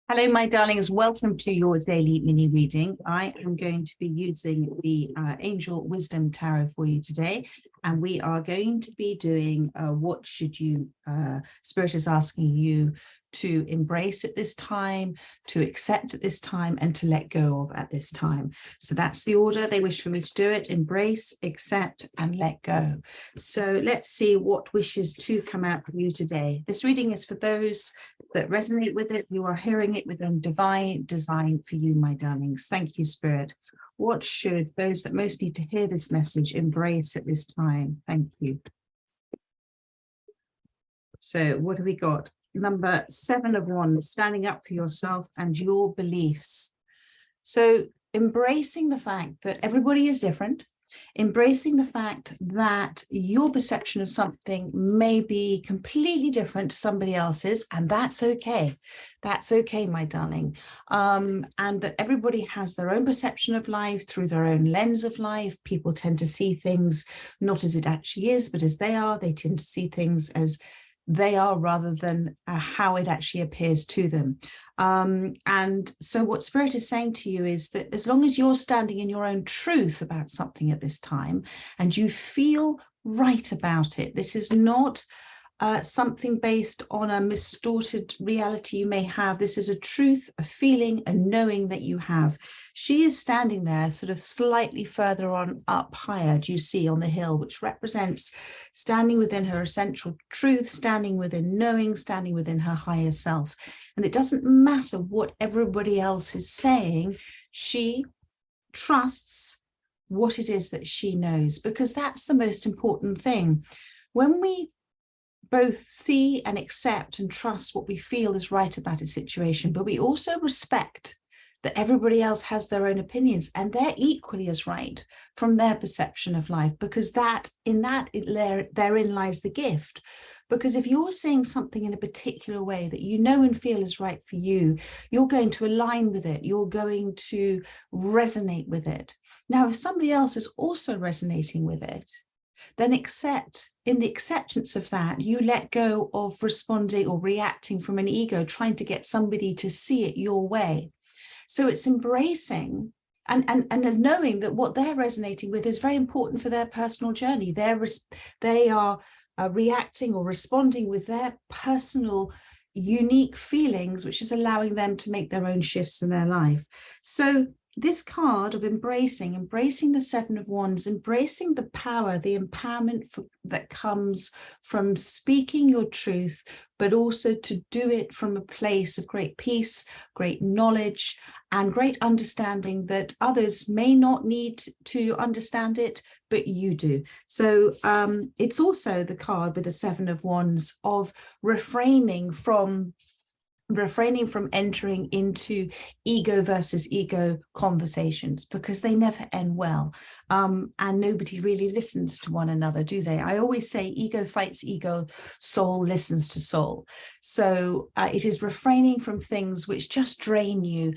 Hello, my darlings. Welcome to your daily mini reading. I am going to be using the Angel Wisdom Tarot for you today, and we are going to be doing what should you, Spirit is asking you to embrace at this time, to accept at this time, and to let go of at this time. So that's the order they wish for me to do it: embrace, accept, and let go. So let's see what wishes to come out for you today. This reading is for those that resonate with it. You are hearing it within divine design for you, my darlings. Thank you, Spirit. What should those that most need to hear this message embrace at this time? Thank you. So what have we got? Number 7 of Wands, standing up for yourself and your beliefs. So embracing the fact that everybody is different, embracing the fact that your perception of something may be completely different to somebody else's, and that's okay. That's okay, my darling. And that everybody has their own perception of life through their own lens of life. People tend to see things not as it actually is, but as they are. They tend to see things as they are rather than how it actually appears to them. And so what Spirit is saying to you is that as long as you're standing in your own truth about something at this time and you feel right about it, this is not something based on a distorted reality you may have. This is a truth, a feeling, a knowing that you have. She is standing there sort of slightly further on up higher, do you see, on the hill, which represents standing within her essential truth, standing within knowing, standing within her higher self. And it doesn't matter what everybody else is saying, she trusts what it is that she knows, because that's the most important thing. When we both see and accept and trust what we feel is right about a situation, but we also respect that everybody else has their own opinions and they're equally as right from their perception of life, because therein lies the gift. Because if you're seeing something in a particular way that you know and feel is right for you, you're going to align with it. You're going to resonate with it. Now, if somebody else is also resonating with it, then in the acceptance of that, you let go of responding or reacting from an ego, trying to get somebody to see it your way. So it's embracing and knowing that what they're resonating with is very important for their personal journey. They are reacting or responding with their personal unique feelings, which is allowing them to make their own shifts in their life. So this card of embracing the 7 of Wands, embracing the power, the empowerment that comes from speaking your truth, but also to do it from a place of great peace, great knowledge, and great understanding that others may not need to understand it, but you do. So it's also the card with the 7 of Wands of refraining from entering into ego versus ego conversations, because they never end well, and nobody really listens to one another, do they? I always say ego fights ego, soul listens to soul. So it is refraining from things which just drain you,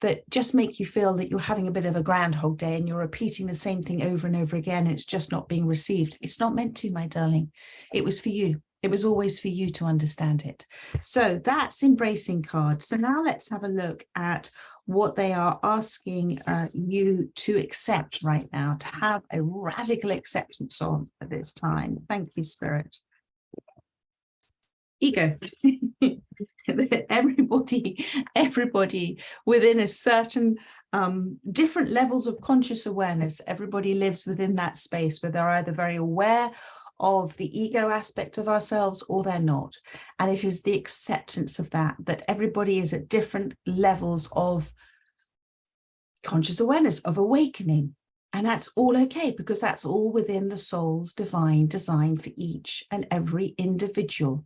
that just make you feel that you're having a bit of a Groundhog Day and you're repeating the same thing over and over again, and it's just not being received. It's not meant to, my darling. It was for you. It was always for you to understand it. So that's embracing card. So now let's have a look at what they are asking you to accept right now, to have a radical acceptance on at this time. Thank you, Spirit. Ego. everybody within a certain different levels of conscious awareness, everybody lives within that space where they're either very aware of the ego aspect of ourselves or they're not. And it is the acceptance of that everybody is at different levels of conscious awareness, of awakening. And that's all okay, because that's all within the soul's divine design for each and every individual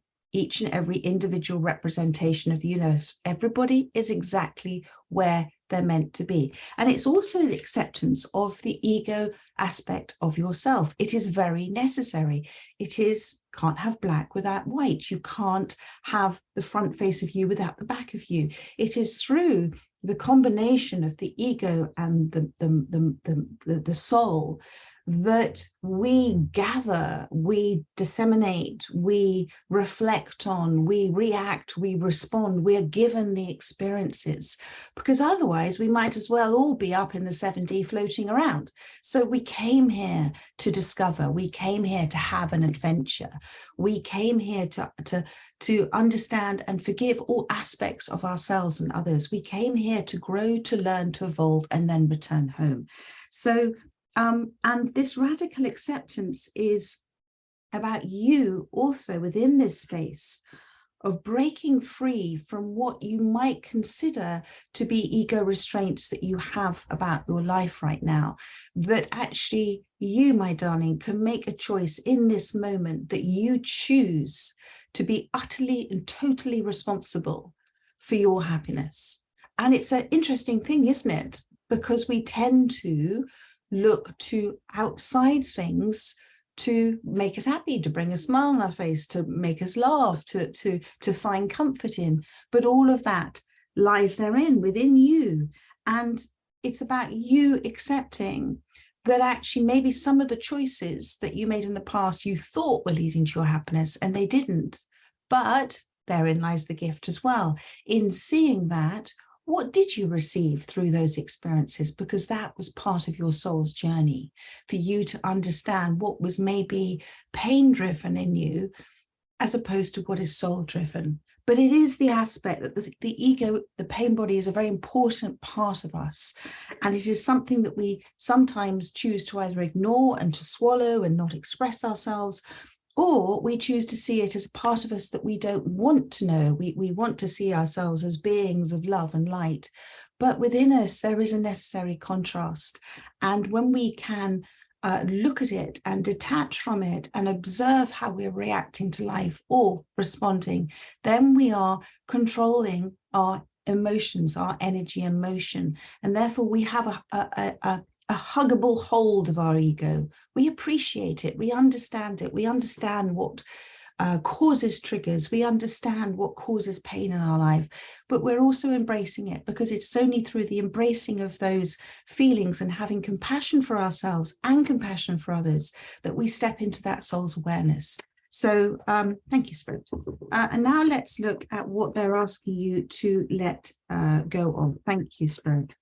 representation of the universe. Everybody is exactly where they're meant to be. And it's also the acceptance of the ego aspect of yourself. It is very necessary. Can't have black without white. You can't have the front face of you without the back of you. It is through the combination of the ego and the soul that we gather, we disseminate, we reflect on, we react, we respond, we're given the experiences, because otherwise we might as well all be up in the 7D floating around. So we came here to discover, we came here to have an adventure, we came here to understand and forgive all aspects of ourselves and others. We came here to grow, to learn, to evolve, and then return home. So and this radical acceptance is about you also within this space of breaking free from what you might consider to be ego restraints that you have about your life right now, that actually you, my darling, can make a choice in this moment that you choose to be utterly and totally responsible for your happiness. And it's an interesting thing, isn't it? Because we tend to look to outside things to make us happy, to bring a smile on our face, to make us laugh, to find comfort in. But all of that lies therein within you. And it's about you accepting that actually maybe some of the choices that you made in the past you thought were leading to your happiness and they didn't. But therein lies the gift as well. In seeing that, what did you receive through those experiences? Because that was part of your soul's journey, for you to understand what was maybe pain-driven in you as opposed to what is soul-driven. But it is the aspect that the ego, the pain body, is a very important part of us. And it is something that we sometimes choose to either ignore and to swallow and not express ourselves, or we choose to see it as a part of us that we don't want to know. We want to see ourselves as beings of love and light. But within us, there is a necessary contrast. And when we can look at it and detach from it and observe how we're reacting to life or responding, then we are controlling our emotions, our energy and motion. And therefore, we have a huggable hold of our ego. We appreciate it, we understand it, we understand what causes triggers, we understand what causes pain in our life, but we're also embracing it, because it's only through the embracing of those feelings and having compassion for ourselves and compassion for others that we step into that soul's awareness. So thank you, Spirit. And now let's look at what they're asking you to let go of. Thank you, Spirit.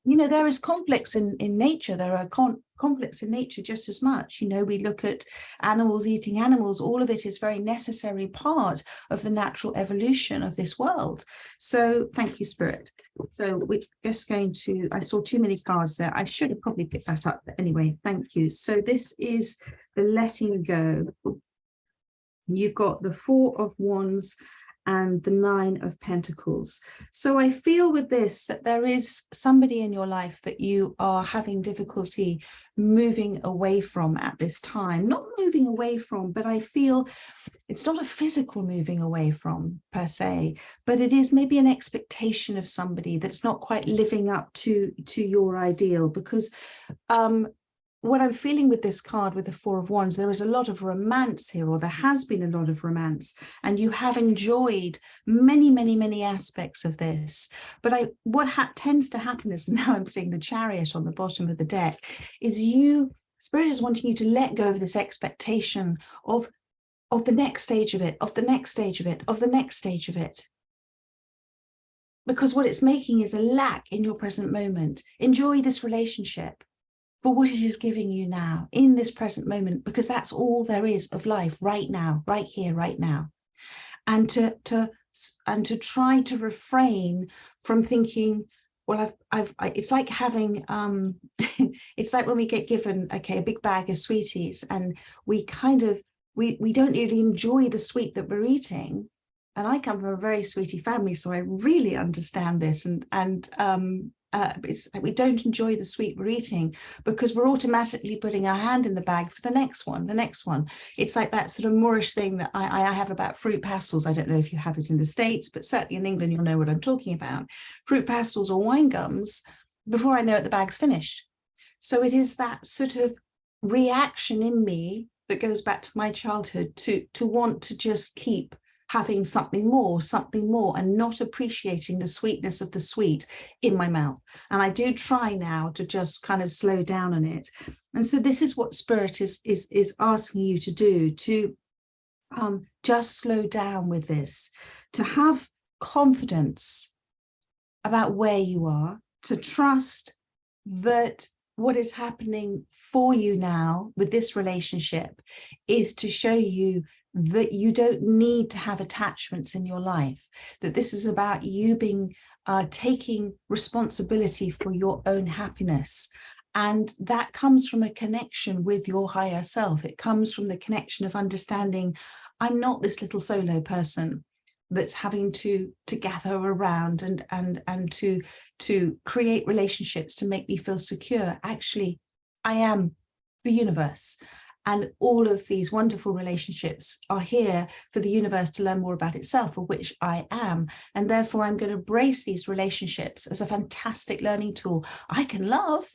You know, there is conflicts in nature. There are conflicts in nature just as much. You know, we look at animals eating animals. All of it is very necessary part of the natural evolution of this world. So thank you, Spirit. So we're just going to, I saw too many cards there. I should have probably picked that up. But anyway, thank you. So this is the letting go. You've got the Four of Wands and the Nine of Pentacles. So I feel with this that there is somebody in your life that you are having difficulty moving away from at this time. Not moving away from, but I feel it's not a physical moving away from per se, but it is maybe an expectation of somebody that's not quite living up to your ideal. Because what I'm feeling with this card, with the Four of Wands, there is a lot of romance here, or there has been a lot of romance, and you have enjoyed many, many, many aspects of this. But what tends to happen is, now I'm seeing the Chariot on the bottom of the deck, is Spirit is wanting you to let go of this expectation of the next stage of it, of the next stage of it, of the next stage of it. Because what it's making is a lack in your present moment. Enjoy this relationship for what it is giving you now, in this present moment, because that's all there is of life right now, right here, right now. And to try to refrain from thinking, well, it's like having, it's like when we get given, okay, a big bag of sweeties, and we kind of, we don't really enjoy the sweet that we're eating. And I come from a very sweetie family, so I really understand this. We don't enjoy the sweet we're eating because we're automatically putting our hand in the bag for the next one, the next one. It's like that sort of Moorish thing that I have about fruit pastels. I don't know if you have it in the States, but certainly in England, you'll know what I'm talking about. Fruit pastels or wine gums, before I know it, the bag's finished. So it is that sort of reaction in me that goes back to my childhood to want to just keep having something more, and not appreciating the sweetness of the sweet in my mouth. And I do try now to just kind of slow down on it. And so this is what Spirit is asking you to do, to just slow down with this, to have confidence about where you are, to trust that what is happening for you now with this relationship is to show you that you don't need to have attachments in your life, that this is about you being taking responsibility for your own happiness. And that comes from a connection with your higher self. It comes from the connection of understanding, I'm not this little solo person that's having to gather around and to create relationships to make me feel secure. Actually, I am the universe. And all of these wonderful relationships are here for the universe to learn more about itself, of which I am. And therefore, I'm going to embrace these relationships as a fantastic learning tool. I can love.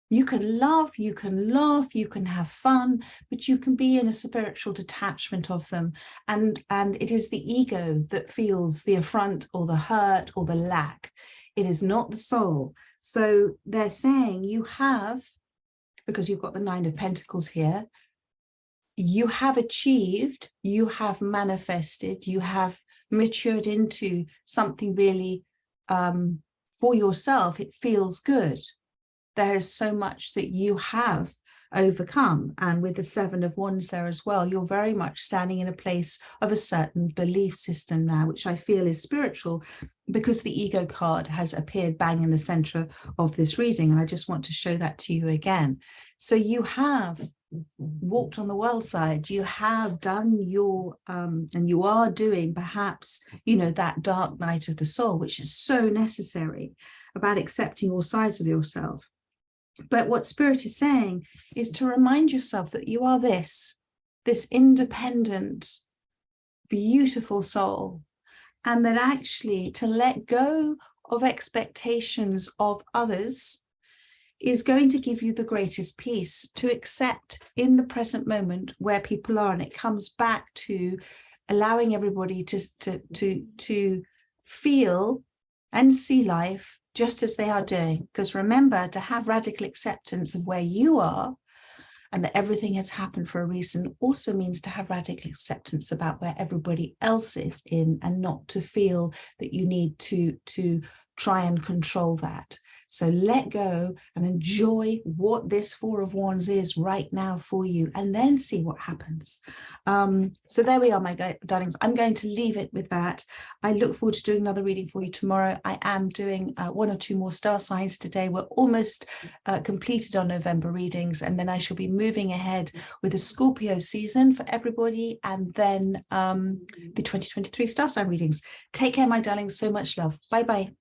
You can love, you can laugh, you can have fun, but you can be in a spiritual detachment of them. And it is the ego that feels the affront or the hurt or the lack. It is not the soul. So they're saying you have, because you've got the 9 of Pentacles here, you have achieved, you have manifested, you have matured into something really for yourself. It feels good. There is so much that you have overcome. And with the 7 of Wands there as well, you're very much standing in a place of a certain belief system now, which I feel is spiritual, because the ego card has appeared bang in the center of this reading. And I just want to show that to you again. So you have walked on the world side, you have done your, and you are doing perhaps, you know, that dark night of the soul, which is so necessary, about accepting all sides of yourself. But what Spirit is saying is to remind yourself that you are this independent, beautiful soul, and that actually to let go of expectations of others is going to give you the greatest peace, to accept in the present moment where people are. And it comes back to allowing everybody to feel and see life just as they are doing. Because remember, to have radical acceptance of where you are and that everything has happened for a reason also means to have radical acceptance about where everybody else is in, and not to feel that you need to try and control that. So let go and enjoy what this 4 of Wands is right now for you, and then see what happens. So there we are, my darlings. I'm going to leave it with that. I look forward to doing another reading for you tomorrow. I am doing 1 or 2 more star signs today. We're almost completed on November readings, and then I shall be moving ahead with a Scorpio season for everybody, and then the 2023 star sign readings. Take care, my darlings. So much love. Bye-bye.